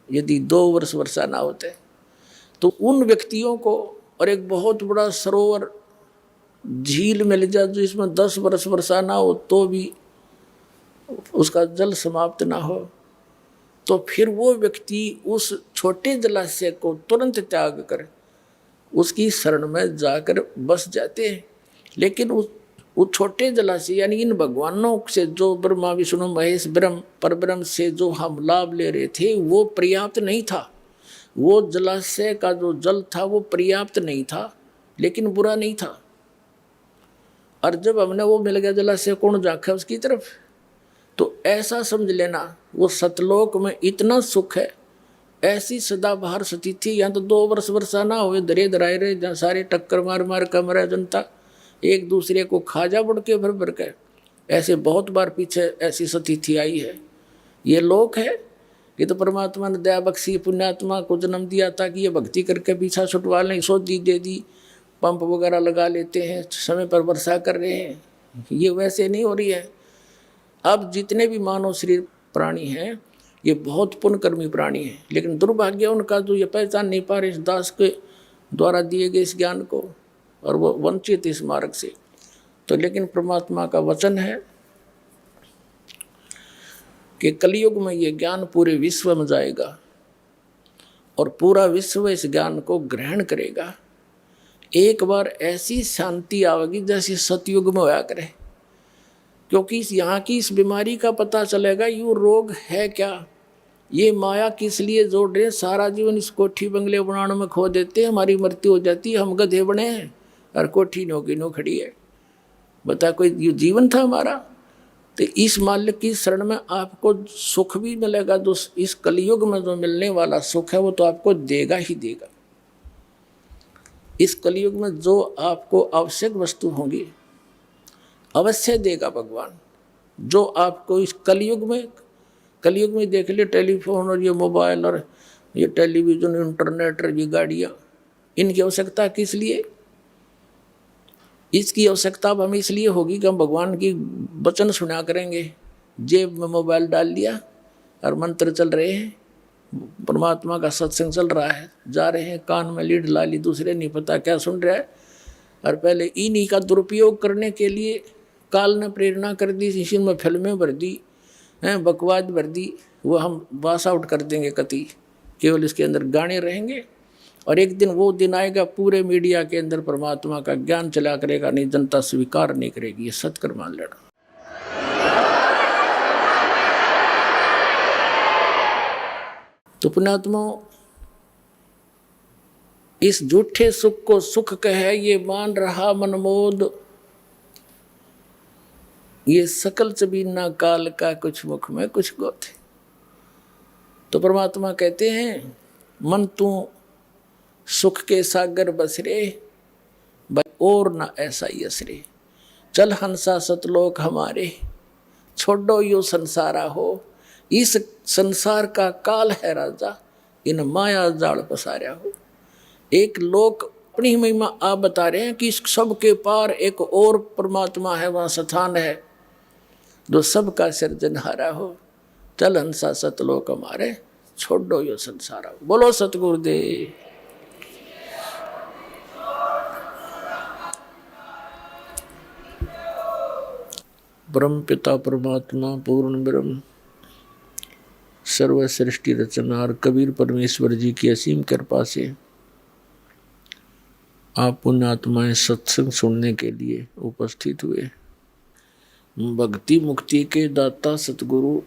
यदि 2 वर्ष वर्षा ना होते। तो उन व्यक्तियों को, और एक बहुत बड़ा सरोवर झील मिल जाए जिसमें 10 वर्ष वर्षा ना हो तो भी उसका जल समाप्त ना हो, तो फिर वो व्यक्ति उस छोटे जलाशय को तुरंत त्याग कर उसकी शरण में जाकर बस जाते हैं। लेकिन उस छोटे जलाशय यानी इन भगवानों से जो ब्रह्मा विष्णु महेश ब्रह्म परब्रह्म से जो हम लाभ ले रहे थे वो पर्याप्त नहीं था। वो जलाशय का जो जल था वो पर्याप्त नहीं था, लेकिन बुरा नहीं था। और जब हमने वो मिल गया जलाशय, कौन जाखे उसकी तरफ। तो ऐसा समझ लेना वो सतलोक में इतना सुख है, ऐसी सदाबहार स्थिति। यहाँ तो 2 वर्ष वर्षा ना हुए दरे दराए रहे, जहाँ सारे टक्कर मार मार कमरा जनता एक दूसरे को खाजा बढ़ के भर भर के। ऐसे बहुत बार पीछे ऐसी स्थिति आई है। ये लोक है, ये तो परमात्मा ने दया बख्शी, पुण्यात्मा को जन्म दिया ताकि ये भक्ति करके पीछा छुटवा लें, सौदी दे दी, पंप वगैरह लगा लेते हैं, समय पर वर्षा कर रहे हैं। ये वैसे नहीं हो रही है। अब जितने भी मानव शरीर प्राणी हैं ये बहुत पुण्यकर्मी प्राणी हैं, लेकिन दुर्भाग्य उनका जो ये पहचान नहीं पा रहे इस दास के द्वारा दिए गए इस ज्ञान को, और वो वंचित इस मार्ग से। तो लेकिन परमात्मा का वचन है कि कलयुग में ये ज्ञान पूरे विश्व में जाएगा और पूरा विश्व इस ज्ञान को ग्रहण करेगा। एक बार ऐसी शांति आवेगी जैसी सतयुग में होया करे, क्योंकि यहाँ की इस बीमारी का पता चलेगा ये रोग है क्या, ये माया किस लिए जोड़ रहे। सारा जीवन इस कोठी बंगले बनाने में खो देते, हमारी मृत्यु हो जाती है, हम गधे बने हैं और कोठी नो की नो खड़ी है। बता कोई ये जीवन था हमारा। तो इस मालिक की शरण में आपको सुख भी मिलेगा, जो इस कलयुग में जो मिलने वाला सुख है वो तो आपको देगा ही देगा। इस कलयुग में जो आपको आवश्यक वस्तु होंगी अवश्य देगा भगवान। जो आपको इस कलयुग में देख ले, टेलीफोन और ये मोबाइल और ये टेलीविज़न, इंटरनेट और ये गाड़ियाँ, इनकी आवश्यकता किस लिए? इसकी आवश्यकता अब हमें इसलिए होगी कि हम भगवान की वचन सुना करेंगे। जेब में मोबाइल डाल दिया और मंत्र चल रहे हैं, परमात्मा का सत्संग चल रहा है, जा रहे हैं, कान में लीड ला ली, दूसरे नहीं पता क्या सुन रहा है। और पहले इन्हीं का दुरुपयोग करने के लिए काल ने प्रेरणा कर दी, इसी में फिल्में भर दी हैं, बकवाद भर दी। वो हम पास आउट कर देंगे कति, केवल इसके अंदर गाने रहेंगे। और एक दिन वो दिन आएगा पूरे मीडिया के अंदर परमात्मा का ज्ञान चला करेगा, नहीं जनता स्वीकार नहीं करेगी। ये सत्कर मान लेना। तो पुण्यात्मा इस झूठे सुख को सुख कहे ये मान रहा मनमोद, ये सकल चबीना काल का कुछ मुख में कुछ गोथ। तो परमात्मा कहते हैं मन तू सुख के सागर बसरे, और न ऐसा यसरे। चल हंसा सतलोक हमारे, छोड़ो यो संसारा हो। इस संसार का काल है राजा, इन माया जाल पसारा हो। एक लोक अपनी महिमा आप बता रहे हैं कि इस सब के पार एक और परमात्मा है, वहाँ स्थान है जो सबका सृजनहारा हो। चल हंसा सतलोक हमारे, छोड़ो यो संसारा हो। बोलो सतगुरुदेव। ब्रह्म पिता परमात्मा पूर्ण ब्रह्म सर्व सृष्टि रचनार कबीर परमेश्वर जी की असीम कृपा से आप पुण्यात्माएं सत्संग सुनने के लिए उपस्थित हुए। भक्ति मुक्ति के दाता सतगुरु,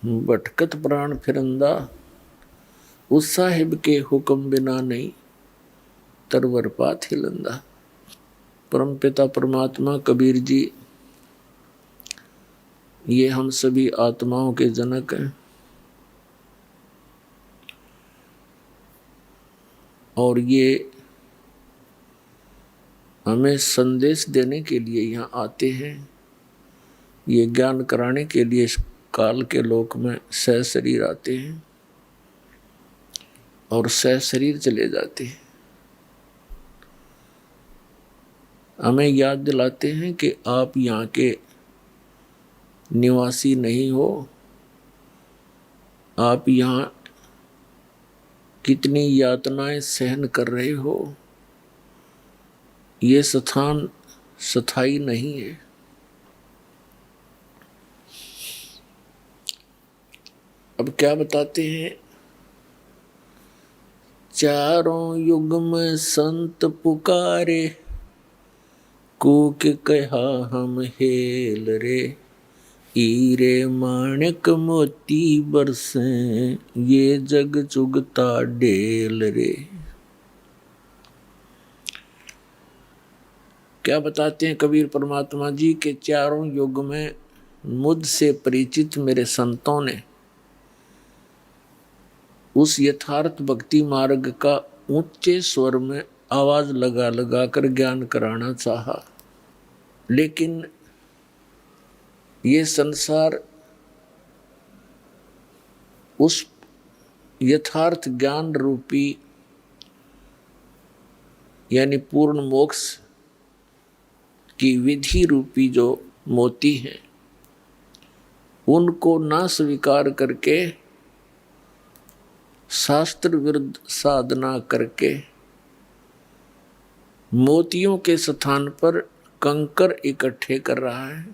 भटकत प्राण फिरंदा, उस साहिब के हुक्म बिना नहीं तरवर पात हिलंदा। परम पिता परमात्मा कबीर जी ये हम सभी आत्माओं के जनक हैं और ये हमें संदेश देने के लिए यहाँ आते हैं। ये ज्ञान कराने के लिए इस काल के लोक में सह शरीर आते हैं और सह शरीर चले जाते हैं। हमें याद दिलाते हैं कि आप यहाँ के निवासी नहीं हो, आप यहाँ कितनी यातनाएं सहन कर रहे हो। ये स्थान स्थायी नहीं है। अब क्या बताते हैं, चारों युग में संत पुकारे, कूक कहा हम हेल रे, हीरे माणिक मोती बरसे, ये जग चुगता ढेल रे। क्या बताते हैं कबीर परमात्मा जी के चारों युग में मुझसे परिचित मेरे संतों ने उस यथार्थ भक्ति मार्ग का ऊंचे स्वर में आवाज लगा लगा कर ज्ञान कराना चाहा, लेकिन ये संसार उस यथार्थ ज्ञान रूपी यानी पूर्ण मोक्ष की विधि रूपी जो मोती हैं उनको ना स्वीकार करके शास्त्र विरुद्ध साधना करके मोतियों के स्थान पर कंकर इकट्ठे कर रहा है,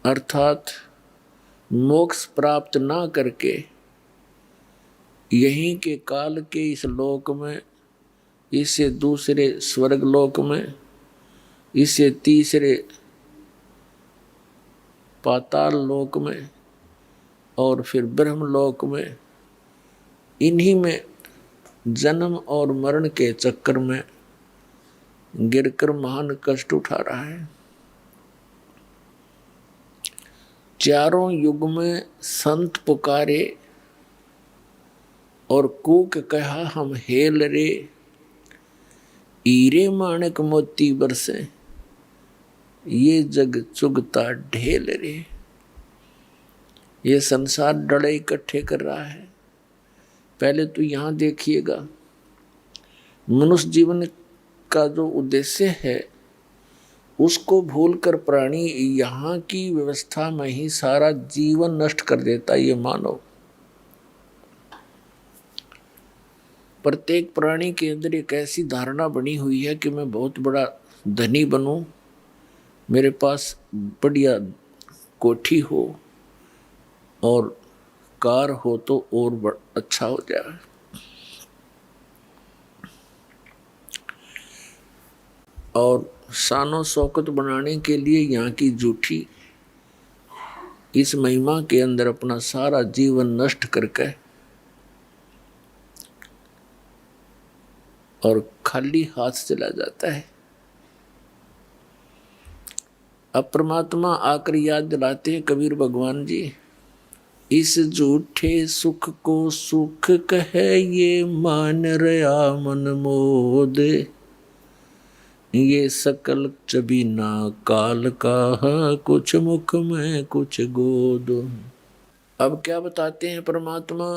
अर्थात मोक्ष प्राप्त ना करके यहीं के काल के इस लोक में, इससे दूसरे स्वर्ग लोक में, इससे तीसरे पाताल लोक में और फिर ब्रह्म लोक में, इन्हीं में जन्म और मरण के चक्कर में गिरकर महान कष्ट उठा रहा है। चारों युग में संत पुकारे और कूक कहा हम हेल रे, हीरे माणिक मोती बरसे, ये जग चुगता ढेल रे। ये संसार डड़े इकट्ठे कर रहा है। पहले तो यहाँ देखिएगा, मनुष्य जीवन का जो उद्देश्य है उसको भूलकर प्राणी यहाँ की व्यवस्था में ही सारा जीवन नष्ट कर देता है। ये मानव प्रत्येक प्राणी के अंदर एक ऐसी धारणा बनी हुई है कि मैं बहुत बड़ा धनी बनूं, मेरे पास बढ़िया कोठी हो और कार हो तो और अच्छा हो जाए। और शानो शौकत बनाने के लिए यहाँ की झूठी इस महिमा के अंदर अपना सारा जीवन नष्ट करके और खाली हाथ चला जाता है। अब परमात्मा आकर याद दिलाते हैं कबीर भगवान जी, इस झूठे सुख को सुख कहे ये मान रया मन मोद, ये सकल चबीना काल का कुछ मुख में कुछ गोद। अब क्या बताते हैं परमात्मा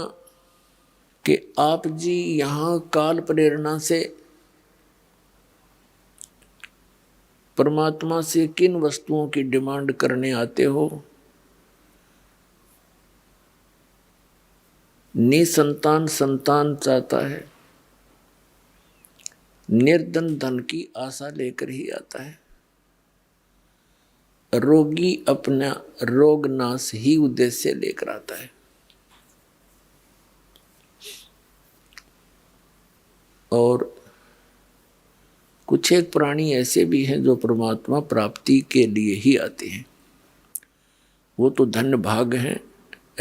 कि आप जी यहाँ काल प्रेरणा से परमात्मा से किन वस्तुओं की डिमांड करने आते हो? निसंतान संतान चाहता है, निर्धन धन की आशा लेकर ही आता है, रोगी अपना रोग नाश ही उद्देश्य लेकर आता है। और कुछ एक प्राणी ऐसे भी हैं जो परमात्मा प्राप्ति के लिए ही आते हैं। वो तो धन्य भाग हैं,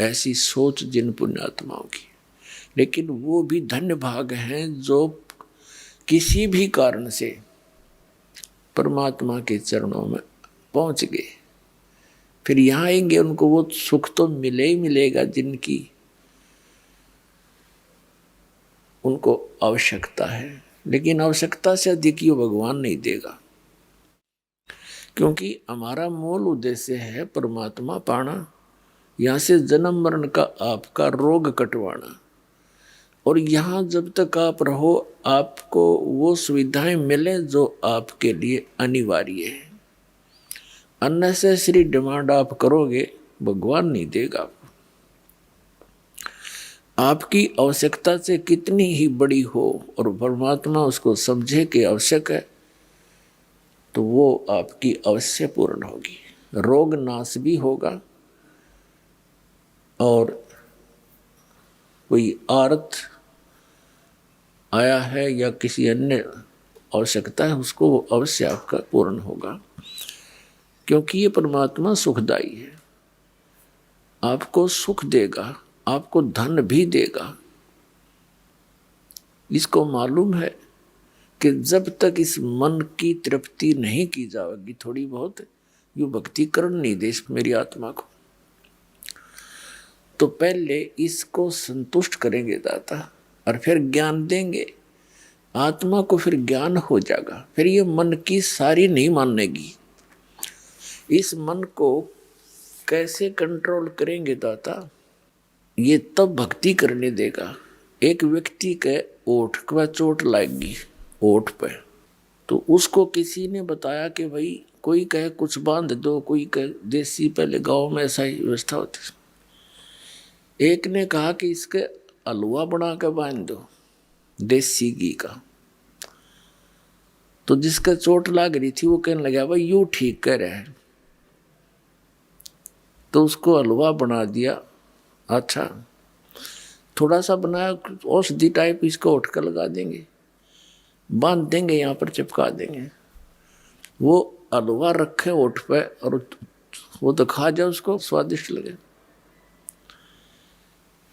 ऐसी सोच जिन पुण्यात्माओं की, लेकिन वो भी धन्य भाग हैं जो किसी भी कारण से परमात्मा के चरणों में पहुंच गए। फिर यहाँ आएंगे उनको वो सुख तो मिले ही मिलेगा जिनकी उनको आवश्यकता है, लेकिन आवश्यकता से अधिक ये भगवान नहीं देगा, क्योंकि हमारा मूल उद्देश्य है परमात्मा पाना, यहाँ से जन्म मरण का आपका रोग कटवाना। और यहाँ जब तक आप रहो आपको वो सुविधाएं मिले जो आपके लिए अनिवार्य है। अननेसेसरी डिमांड आप करोगे भगवान नहीं देगा। आपकी आवश्यकता से कितनी ही बड़ी हो और परमात्मा उसको समझे कि आवश्यक है तो वो आपकी अवश्य पूर्ण होगी, रोग नाश भी होगा और कोई आर्त आया है या किसी अन्य आवश्यकता है, उसको अवश्य आपका पूर्ण होगा, क्योंकि ये परमात्मा सुखदायी है, आपको सुख देगा, आपको धन भी देगा। इसको मालूम है कि जब तक इस मन की तृप्ति नहीं की जाएगी थोड़ी बहुत, यू भक्ति करण नहीं दे मेरी आत्मा को, तो पहले इसको संतुष्ट करेंगे दाता और फिर ज्ञान देंगे आत्मा को, फिर ज्ञान हो जाएगा। फिर ये मन की सारी नहीं मानेगी। इस मन को कैसे कंट्रोल करेंगे दाता? ये तब भक्ति करने देगा। एक व्यक्ति के ओठ पर चोट लगेगी, ओठ पे, तो उसको किसी ने बताया कि भाई कोई कहे कुछ बांध दो, कोई कहे देसी, पहले गांव में ऐसा ही व्यवस्था होती। एक ने कहा कि इसके हलवा बना के बांध दो देसी घी का। तो जिसका चोट लग रही थी वो कहने लगा भाई यूं ठीक कर रहे हैं, तो उसको हलवा बना दिया। अच्छा, थोड़ा सा बनाया, औषधि टाइप, इसको उठ कर लगा देंगे, बांध देंगे, यहाँ पर चिपका देंगे। वो हलवा रखे ओठ पे और वो तो खा जाए, उसको स्वादिष्ट लगे।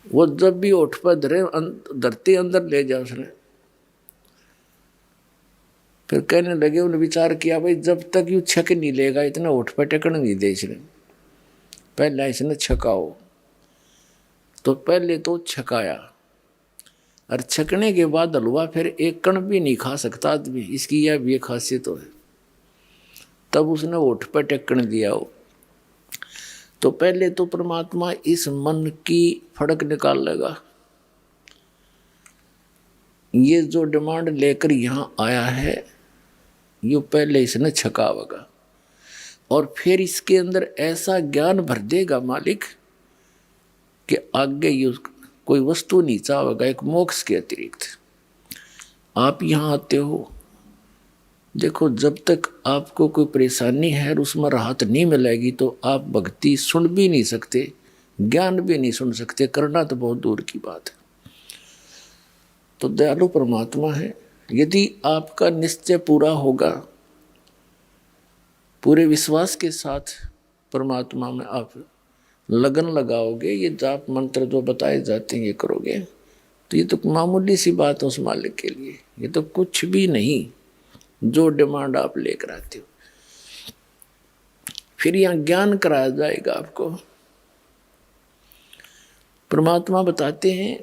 वो जब भी ओठ पर धरती अंदर ले जाए उसने, फिर कहने लगे, उन्हें विचार किया भाई जब तक यू छक नहीं लेगा इतना ओठ पर टेकन नहीं दे इसने, पहले इसने छकाओ। तो पहले तो छकाया, और छकने के बाद हलवा फिर एक कण भी नहीं खा सकता आदमी, इसकी यह भी खासियत है। तब उसने ओठ पर टेकन दिया हो। तो पहले तो परमात्मा इस मन की फड़क निकाल लेगा। ये जो डिमांड लेकर यहाँ आया है, ये पहले इसने छकावेगा, और फिर इसके अंदर ऐसा ज्ञान भर देगा मालिक कि आगे ये कोई वस्तु नहीं चाहेगा एक मोक्ष के अतिरिक्त। आप यहाँ आते हो, देखो जब तक आपको कोई परेशानी है और उसमें राहत नहीं मिलेगी तो आप भक्ति सुन भी नहीं सकते, ज्ञान भी नहीं सुन सकते, करना तो बहुत दूर की बात है। तो दयालु परमात्मा है। यदि आपका निश्चय पूरा होगा, पूरे विश्वास के साथ परमात्मा में आप लगन लगाओगे, ये जाप मंत्र जो बताए जाते हैं ये करोगे, तो ये तो मामूली सी बात है उस मालिक के लिए, ये तो कुछ भी नहीं जो डिमांड आप लेकर आते हो। फिर यहाँ ज्ञान कराया जाएगा आपको। परमात्मा बताते हैं,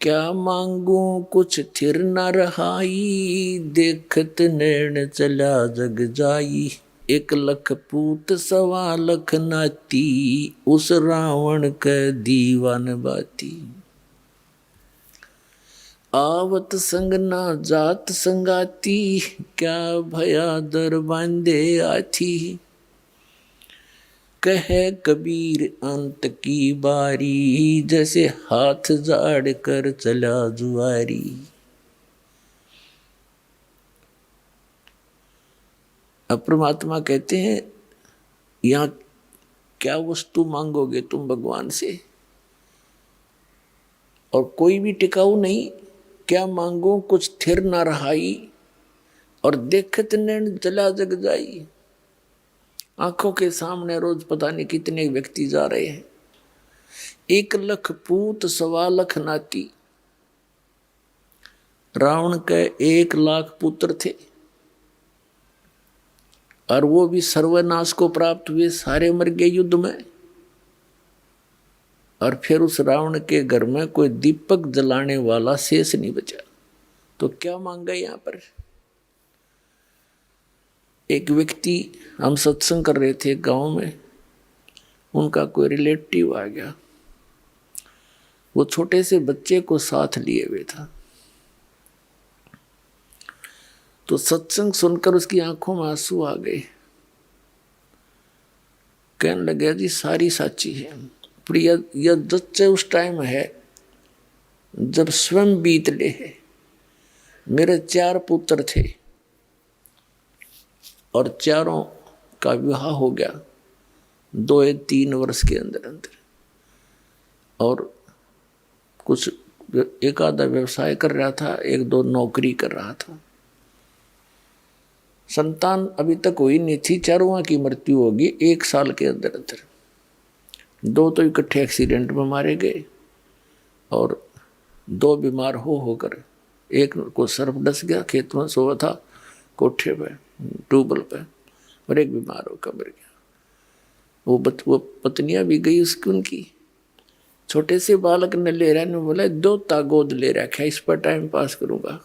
क्या मांगू कुछ थिर न रहाई, देखत नैन चला जग जाई। 1 लख पूत 1.25 लख नाती, उस रावण के दीवान बाती। आवत संग ना जात संगाती, क्या भया दर बांधे आथी। कहे कबीर अंत की बारी, जैसे हाथ जाड़ कर चला जुआरी। अब परमात्मा कहते हैं, यहाँ क्या वस्तु मांगोगे तुम भगवान से, और कोई भी टिकाऊ नहीं। क्या मांगो कुछ थिर ना रहाई, और देखत नैन चला जग जाई। आंखों के सामने रोज पता नहीं कितने व्यक्ति जा रहे हैं। 1 लख पूत 1.25 लख नाती। रावण के 1 लाख पुत्र थे, और वो भी सर्वनाश को प्राप्त हुए, सारे मर गए युद्ध में। और फिर उस रावण के घर में कोई दीपक जलाने वाला शेष नहीं बचा। तो क्या मांगा यहाँ पर? एक व्यक्ति, हम सत्संग कर रहे थे गांव में, उनका कोई रिलेटिव आ गया, वो छोटे से बच्चे को साथ लिए हुए था। तो सत्संग सुनकर उसकी आंखों में आंसू आ गए। कहने लगे जी सारी साची है, पर यह सच्चे उस टाइम है जब स्वयं बीत ले है। मेरे 4 पुत्र थे और चारों का विवाह हो गया 2 या 3 वर्ष के अंदर अंदर। और कुछ एक आधा व्यवसाय कर रहा था, एक दो नौकरी कर रहा था। संतान अभी तक हुई नहीं थी, चारों की मृत्यु होगी 1 साल के अंदर अंदर। 2 तो इकट्ठे एक्सीडेंट में मारे गए और 2 बीमार हो होकर, एक को सर्प डस गया, खेत में सोया था कोठे पे ट्यूबवेल पे, और एक बीमार होकर मर गया। वो पत्नियां भी गई उसकी, उनकी छोटे से बालक ने ले रहा, ने बोला 2 गोद ले रखा, इस पर टाइम पास करूंगा।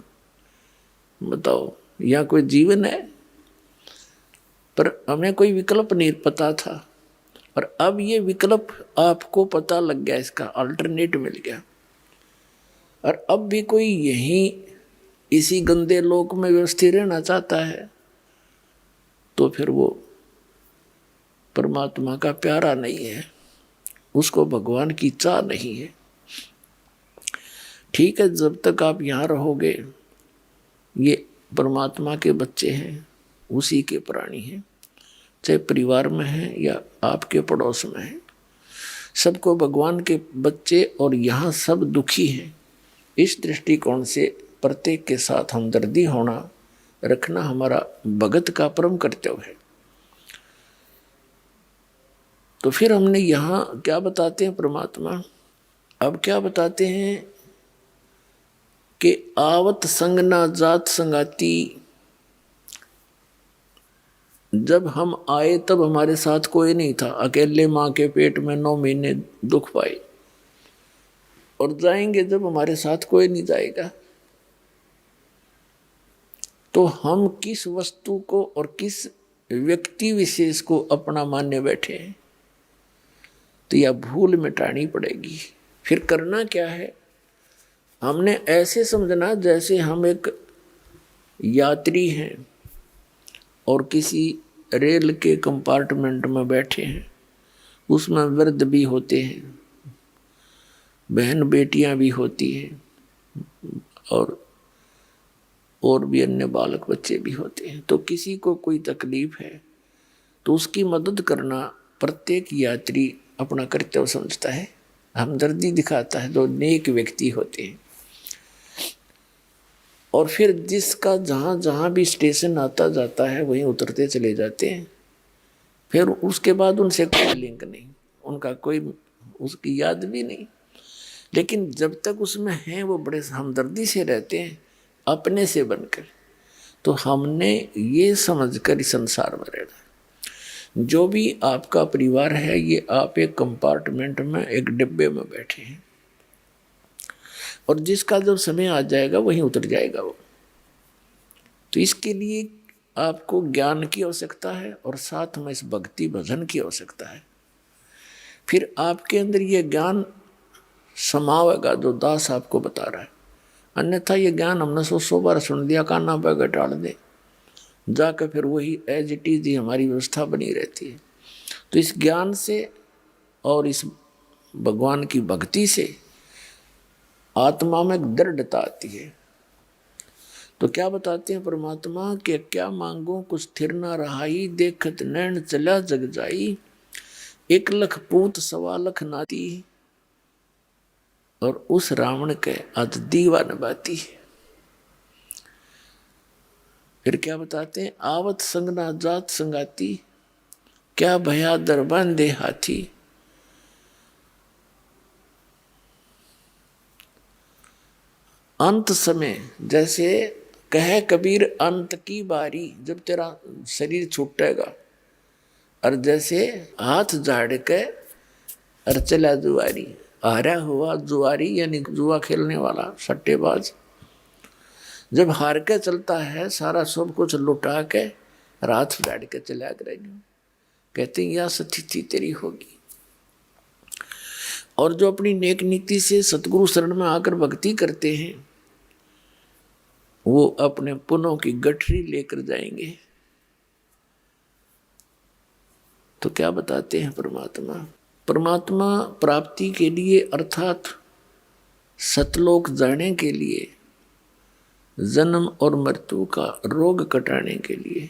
बताओ यहाँ कोई जीवन है? पर हमें कोई विकल्प नहीं पता था, और अब ये विकल्प आपको पता लग गया, इसका अल्टरनेट मिल गया। और अब भी कोई यहीं इसी गंदे लोक में व्यवस्थित रहना चाहता है तो फिर वो परमात्मा का प्यारा नहीं है, उसको भगवान की चाह नहीं है। ठीक है, जब तक आप यहाँ रहोगे, ये परमात्मा के बच्चे हैं, उसी के प्राणी हैं, चाहे परिवार में हैं या आपके पड़ोस में हैं, सबको भगवान के बच्चे, और यहाँ सब दुखी हैं। इस दृष्टिकोण से प्रत्येक के साथ हमदर्दी होना रखना हमारा भगत का परम कर्तव्य है। तो फिर हमने यहाँ क्या बताते हैं परमात्मा, अब क्या बताते हैं कि आवत संग ना जात संगाती। जब हम आए तब हमारे साथ कोई नहीं था, अकेले माँ के पेट में 9 महीने दुख पाए, और जाएंगे जब हमारे साथ कोई नहीं जाएगा, तो हम किस वस्तु को और किस व्यक्ति विशेष को अपना मानने बैठे हैं। तो यह भूल मिटानी पड़ेगी। फिर करना क्या है, हमने ऐसे समझना जैसे हम एक यात्री हैं और किसी रेल के कंपार्टमेंट में बैठे हैं, उसमें वृद्ध भी होते हैं, बहन बेटियां भी होती हैं, और भी अन्य बालक बच्चे भी होते हैं। तो किसी को कोई तकलीफ है तो उसकी मदद करना प्रत्येक यात्री अपना कर्तव्य समझता है, हमदर्दी दिखाता है, जो नेक व्यक्ति होते हैं। और फिर जिसका जहाँ जहाँ भी स्टेशन आता जाता है वहीं उतरते चले जाते हैं। फिर उसके बाद उनसे कोई लिंक नहीं, उनका कोई उसकी याद भी नहीं, लेकिन जब तक उसमें हैं वो बड़े हमदर्दी से रहते हैं, अपने से बनकर। तो हमने ये समझकर इस संसार में रहना। जो भी आपका परिवार है, ये आप एक कंपार्टमेंट में, एक डिब्बे में बैठे हैं, और जिसका जब समय आ जाएगा वहीं उतर जाएगा वो। तो इसके लिए आपको ज्ञान की आवश्यकता है और साथ में इस भक्ति भजन की आवश्यकता है। फिर आपके अंदर ये ज्ञान समावेगा जो दास आपको बता रहा है। अन्यथा ये ज्ञान हमने 100 बार सुन दिया, काना पे घटाड़ दे, जाकर फिर वही एज इट इज ही हमारी व्यवस्था बनी रहती है। तो इस ज्ञान से और इस भगवान की भक्ति से आत्मा में दृढ़ता आती है। तो क्या बताते हैं परमात्मा कि क्या मांगो कुछ स्थिर न रहाई, देखत नैन चला जग जाई, 1 लाख पूत 1.25 लाख नाती, और उस रावण के आज दीवा नभाती है। फिर क्या बताते हैं, आवत संग ना जात संगाती, क्या भया दर बांधे हाथी। अंत समय, जैसे कहे कबीर अंत की बारी, जब तेरा शरीर छूटेगा, और जैसे हाथ झाड़ के और चला जुआरी, हारा हुआ जुआरी यानी जुआ खेलने वाला सट्टेबाज, जब हार के चलता है, सारा सब कुछ लुटा के हाथ झाड़ के चला करेगा, कहते हैं यह स्थिति तेरी होगी। और जो अपनी नेक नीति से सतगुरु शरण में आकर भक्ति करते हैं, वो अपने पुनों की गठरी लेकर जाएंगे। तो क्या बताते हैं परमात्मा, परमात्मा प्राप्ति के लिए अर्थात सतलोक जाने के लिए, जन्म और मृत्यु का रोग कटाने के लिए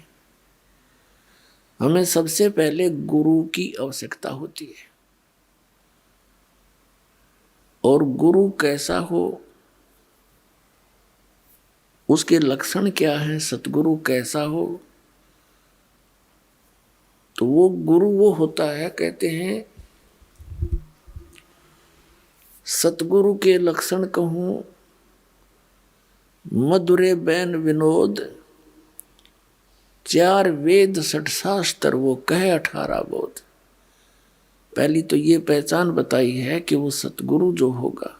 हमें सबसे पहले गुरु की आवश्यकता होती है। और गुरु कैसा हो, उसके लक्षण क्या हैं, सतगुरु कैसा हो, तो वो गुरु वो होता है, कहते हैं सतगुरु के लक्षण कहूं, मधुरे बैन विनोद, 4 वेद 6 शास्त्र वो कहे 18 बोध। पहली तो ये पहचान बताई है कि वो सतगुरु जो होगा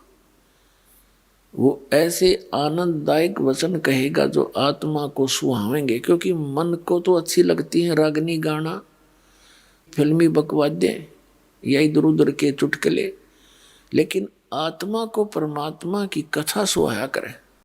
वो ऐसे आनंददायक वचन कहेगा जो आत्मा को सुहावेंगे, क्योंकि मन को तो अच्छी लगती है रागनी गाना, फिल्मी बकवाद्य या इधर उधर के चुटकुले, लेकिन आत्मा को परमात्मा की कथा सुहाया करे।